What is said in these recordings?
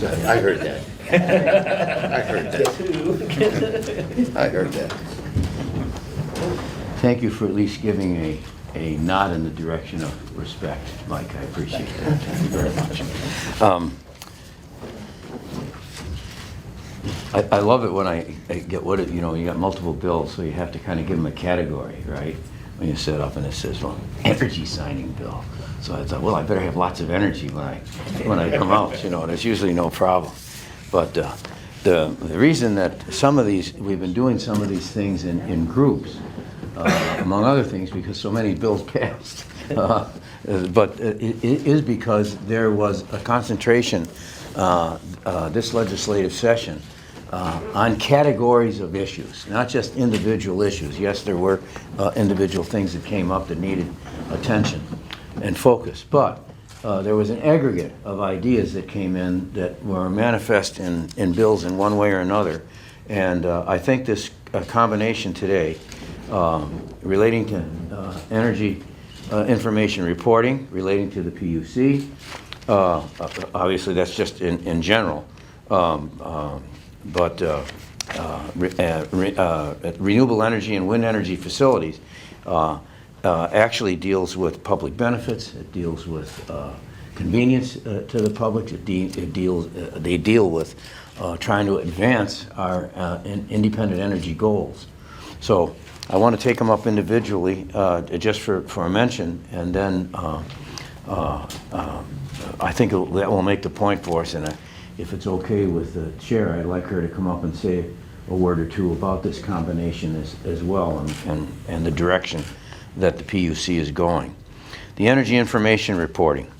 I heard that. I heard that. I heard that. Thank you for at least giving a nod in the direction of respect, Mike. I appreciate that. Thank you very much. I love it when I get you got multiple bills, so you have to kind of give them a category, right? When you set up and it says, well, energy signing bill. So I thought, well, I better have lots of energy when I come out, there's usually no problem. But the reason that some of these, we've been doing some of these things in groups, among other things, because so many bills passed, but it is because there was a concentration this legislative session on categories of issues, not just individual issues. Yes, there were individual things that came up that needed attention and focus, but there was an aggregate of ideas that came in that were manifest in bills in one way or another. And I think this combination today relating to energy information reporting, relating to the PUC, obviously that's just in general, but renewable energy and wind energy facilities actually deals with public benefits. It deals with convenience to the public. They deal with trying to advance our independent energy goals. So I want to take them up individually just for a mention, and then I think that will make the point for us. And if it's okay with the chair, I'd like her to come up and say a word or two about this combination as well, and the direction that the PUC is going. The energy information reporting.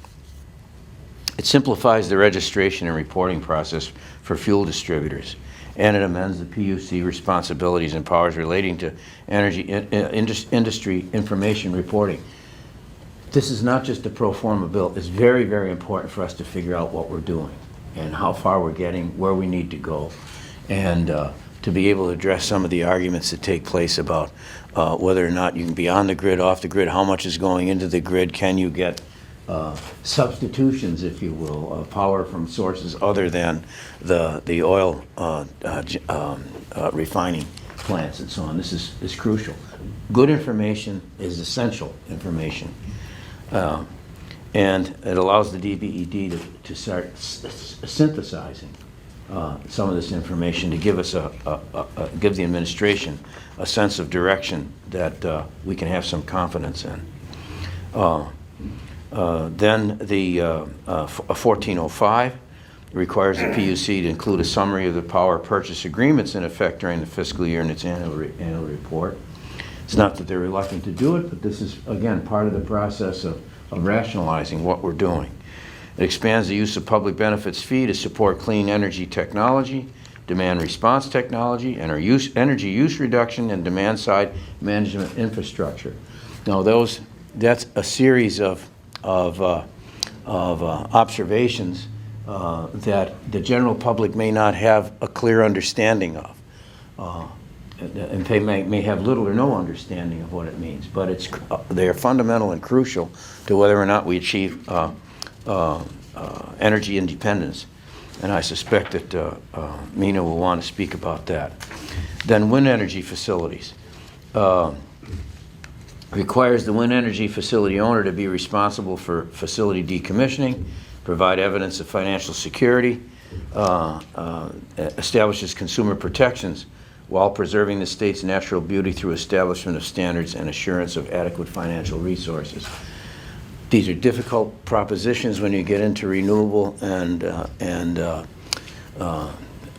It simplifies the registration and reporting process for fuel distributors, and it amends the PUC responsibilities and powers relating to energy industry information reporting. This is not just a pro forma bill. It's very, very important for us to figure out what we're doing and how far we're getting, where we need to go, and to be able to address some of the arguments that take place about whether or not you can be on the grid, off the grid, how much is going into the grid, can you get substitutions, if you will, of power from sources other than the oil refining plants and so on. This is crucial. Good information is essential information. And it allows the DBED to start synthesizing some of this information to give us give the administration a sense of direction that we can have some confidence in. Then the 1405 requires the PUC to include a summary of the power purchase agreements in effect during the fiscal year in its annual report. It's not that they're reluctant to do it, but this is, again, part of the process of rationalizing what we're doing. It expands the use of public benefits fee to support clean energy technology, demand response technology, and our energy use reduction and demand side management infrastructure. Now that's a series of observations that the general public may not have a clear understanding of. And they may have little or no understanding of what it means, but they are fundamental and crucial to whether or not we achieve energy independence. And I suspect that Mina will want to speak about that. Then wind energy facilities. Requires the wind energy facility owner to be responsible for facility decommissioning, provide evidence of financial security, establishes consumer protections while preserving the state's natural beauty through establishment of standards and assurance of adequate financial resources. These are difficult propositions when you get into renewable and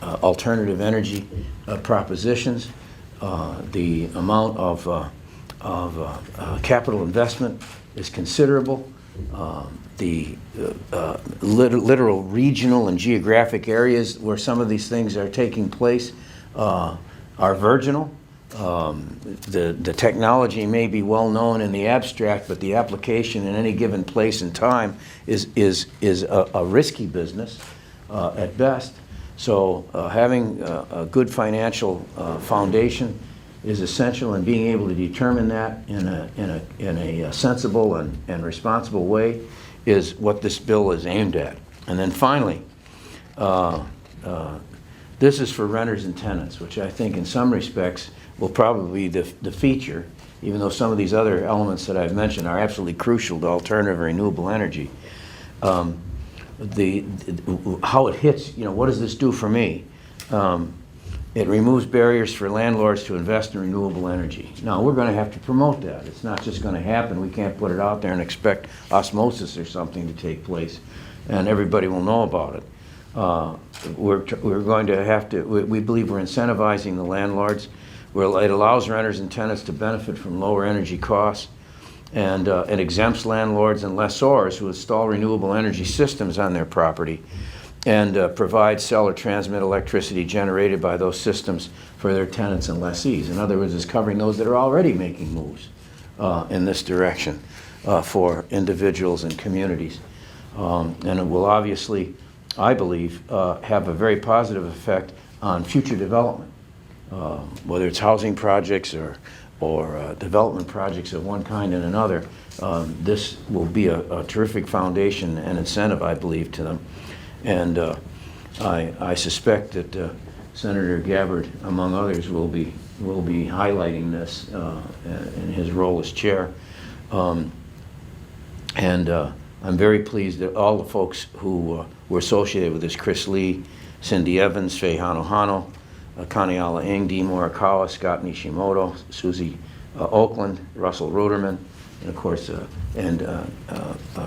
alternative energy propositions. The amount of capital investment is considerable. The literal regional and geographic areas where some of these things are taking place are virginal. The technology may be well known in the abstract, but the application in any given place and time is a risky business at best. So having a good financial foundation is essential, and being able to determine that in a sensible and responsible way is what this bill is aimed at. And then finally, This is for renters and tenants, which I think in some respects will probably be the feature, even though some of these other elements that I've mentioned are absolutely crucial to alternative renewable energy. How it hits, what does this do for me? It removes barriers for landlords to invest in renewable energy. Now, we're going to have to promote that. It's not just going to happen. We can't put it out there and expect osmosis or something to take place, and everybody will know about it. We're going to have to, we believe we're incentivizing the landlords. It allows renters and tenants to benefit from lower energy costs, and it exempts landlords and lessors who install renewable energy systems on their property and provide, sell, or transmit electricity generated by those systems for their tenants and lessees. In other words, it's covering those that are already making moves in this direction for individuals and communities. And it will obviously, I believe, have a very positive effect on future development, whether it's housing projects or development projects of one kind and another. This will be a terrific foundation and incentive, I believe, to them. And I suspect that Senator Gabbard, among others, will be highlighting this in his role as chair. I'm very pleased that all the folks who were associated with this, Chris Lee, Cindy Evans, Faye Hano, Kaniala Ng, Dee Morikawa, Scott Nishimoto, Susie Oakland, Russell Ruderman, and of course,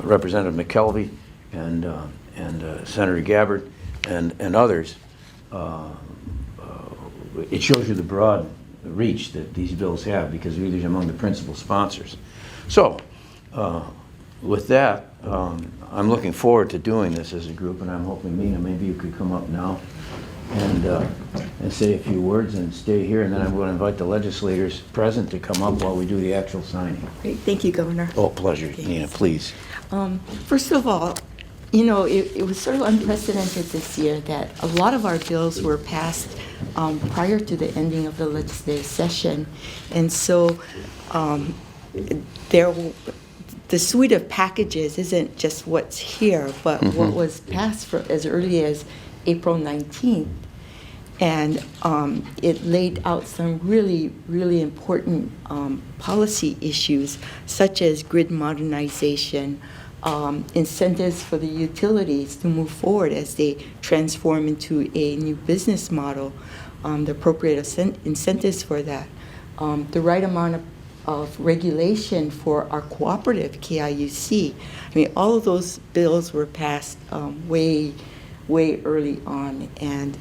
Representative McKelvey, and Senator Gabbard, and others. It shows you the broad reach that these bills have, because these are among the principal sponsors. So, with that, I'm looking forward to doing this as a group, and I'm hoping, Mina, maybe you could come up now and say a few words and stay here, and then I'm going to invite the legislators present to come up while we do the actual signing. Great. Thank you, Governor. Oh, pleasure. Nina, please. First of all, it was sort of unprecedented this year that a lot of our bills were passed prior to the ending of the legislative session. And so the suite of packages isn't just what's here, but what was passed as early as April 19th. And it laid out some really, really important policy issues, such as grid modernization, incentives for the utilities to move forward as they transform into a new business model, the appropriate incentives for that, the right amount of regulation for our cooperative, KIUC. I mean, all of those bills were passed way early on. And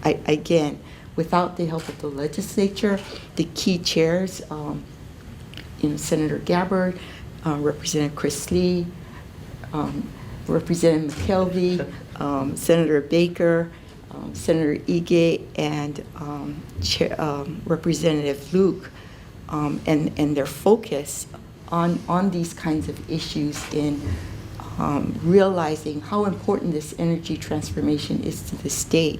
again, without the help of the legislature, the key chairs, Senator Gabbard, Representative Chris Lee, Representative McKelvey, Senator Baker, Senator Ige, and Representative Luke, and their focus on these kinds of issues in realizing how important this energy transformation is to the state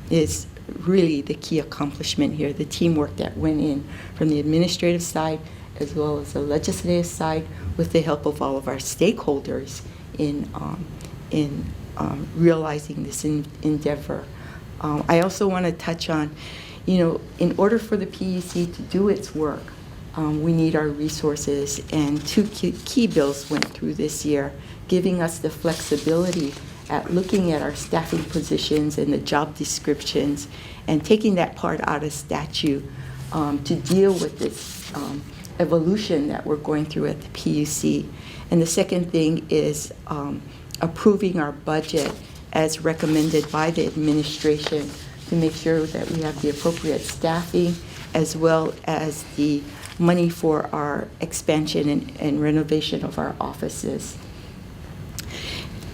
is really the key accomplishment here. The teamwork that went in from the administrative side as well as the legislative side, with the help of all of our stakeholders in realizing this endeavor. I also want to touch on, in order for the PUC to do its work, we need our resources, and two key bills went through this year, giving us the flexibility at looking at our staffing positions and the job descriptions and taking that part out of statute to deal with this evolution that we're going through at the PUC. And the second thing is approving our budget as recommended by the administration to make sure that we have the appropriate staffing as well as the money for our expansion and renovation of our offices.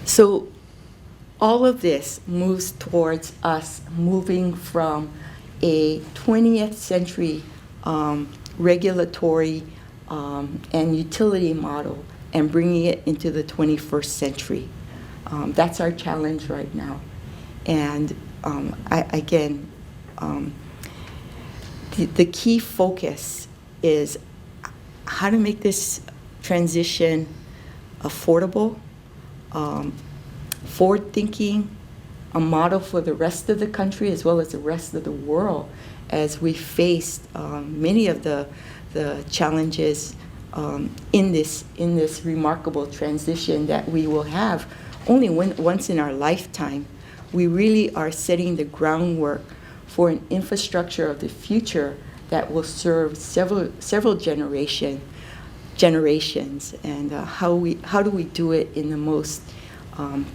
So all of this moves towards us moving from a 20th century regulatory and utility model and bringing it into the 21st century. That's our challenge right now. And the key focus is how to make this transition affordable, forward-thinking, a model for the rest of the country as well as the rest of the world as we faced many of the challenges in this remarkable transition that we will have only once in our lifetime. We really are setting the groundwork for an infrastructure of the future that will serve several generations. And how do we do it in the most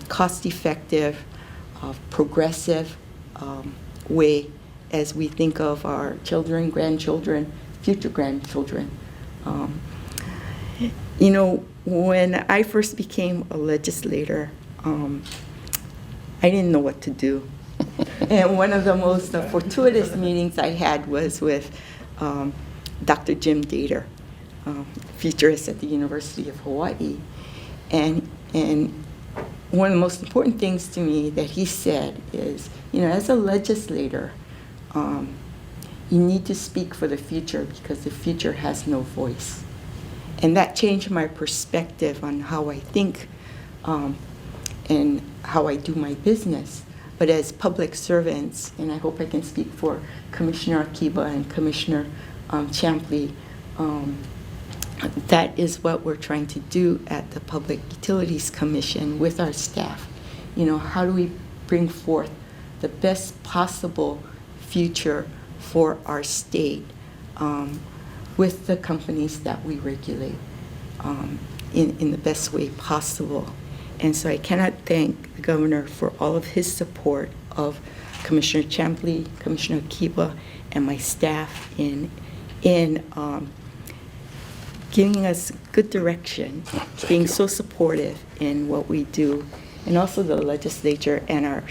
cost-effective, progressive way as we think of our children, grandchildren, future grandchildren. You know, when I first became a legislator, I didn't know what to do. And one of the most fortuitous meetings I had was with Dr. Jim Dater, futurist at the University of Hawaii. And one of the most important things to me that he said is, you know, as a legislator, you need to speak for the future because the future has no voice. And that changed my perspective on how I think and how I do my business. But as public servants, and I hope I can speak for Commissioner Akiba and Commissioner Champley, that is what we're trying to do at the Public Utilities Commission with our staff. You know, how do we bring forth the best possible future for our state with the companies that we regulate in the best way possible. And so I cannot thank the governor for all of his support of Commissioner Champley, Commissioner Akiba, and my staff in giving us good direction, being so supportive in what we do, and also the legislature and our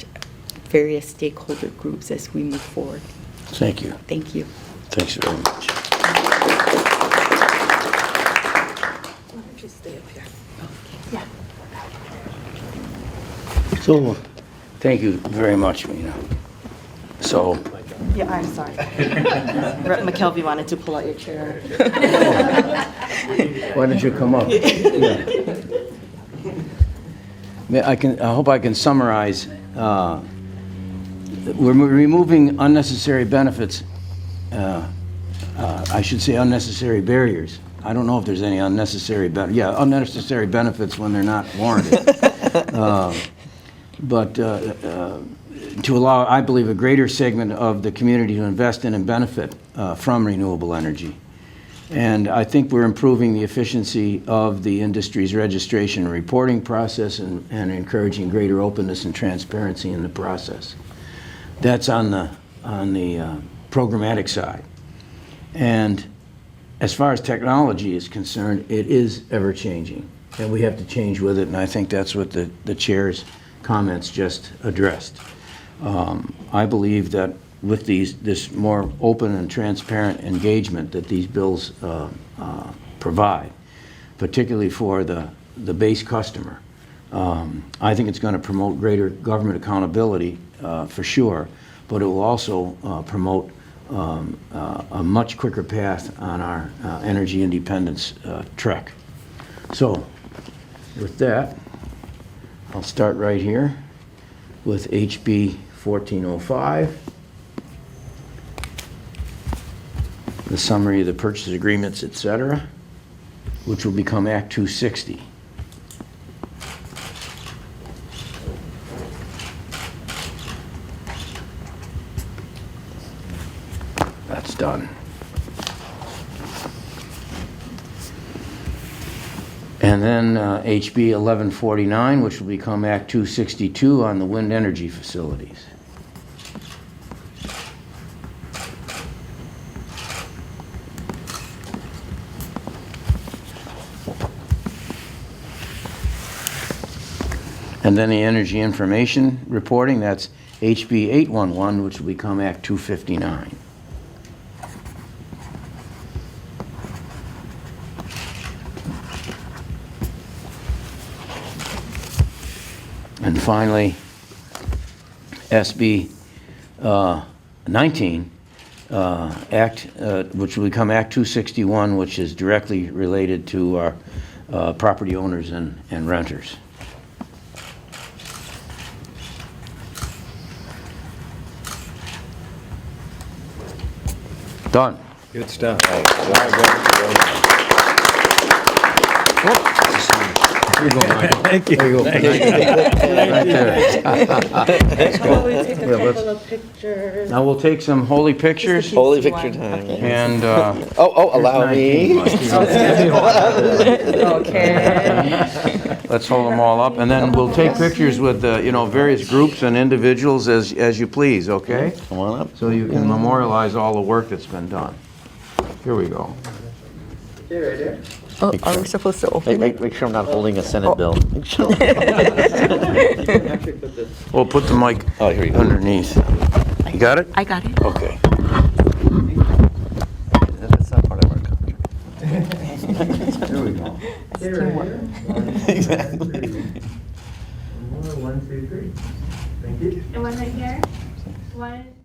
various stakeholder groups as we move forward. Thank you. Thank you. Thanks very much. Why don't you stay up here? Yeah. So, thank you very much, Mina. So, Yeah, I'm sorry. Rep. McKelvey wanted to pull out your chair. why don't you come up? Yeah. I hope I can summarize. We're removing unnecessary benefits. I should say unnecessary barriers. I don't know if there's any unnecessary unnecessary benefits when they're not warranted. But to allow, I believe, a greater segment of the community to invest in and benefit from renewable energy. And I think we're improving the efficiency of the industry's registration and reporting process and encouraging greater openness and transparency in the process. That's on the programmatic side. And as far as technology is concerned, it is ever changing, and we have to change with it, and I think that's what the chair's comments just addressed. I believe that with this more open and transparent engagement that these bills provide, particularly for the base customer, I think it's going to promote greater government accountability for sure, but it will also promote a much quicker path on our energy independence trek. So with that, I'll start right here with HB 1405. The summary of the purchase agreements, etc., which will become Act 260. That's done. And then HB 1149, which will become Act 262 on the wind energy facilities. And then the energy information reporting, that's HB811, which will become Act 259. And finally, SB 19, which will become Act 261, which is directly related to our property owners and renters. Done. Good stuff. Here you go, Michael. Thank you. There you go. Right there. Will we take a Yeah, let's- couple of pictures? Now we'll take some holy pictures Holy picture time. and, Oh, allow me. Okay. let's hold them all up, and then we'll take pictures with, various groups and individuals as you please, okay? Come on up. So you can memorialize all the work that's been done. Here we go. Oh, are we supposed to open it? Make sure I'm not holding a Senate bill. We'll put the mic Oh, here you go. underneath. You got it? I got it. Okay. That's not part of our contract. Here we go. Exactly. One, two, three. Thank you. And one right here. One.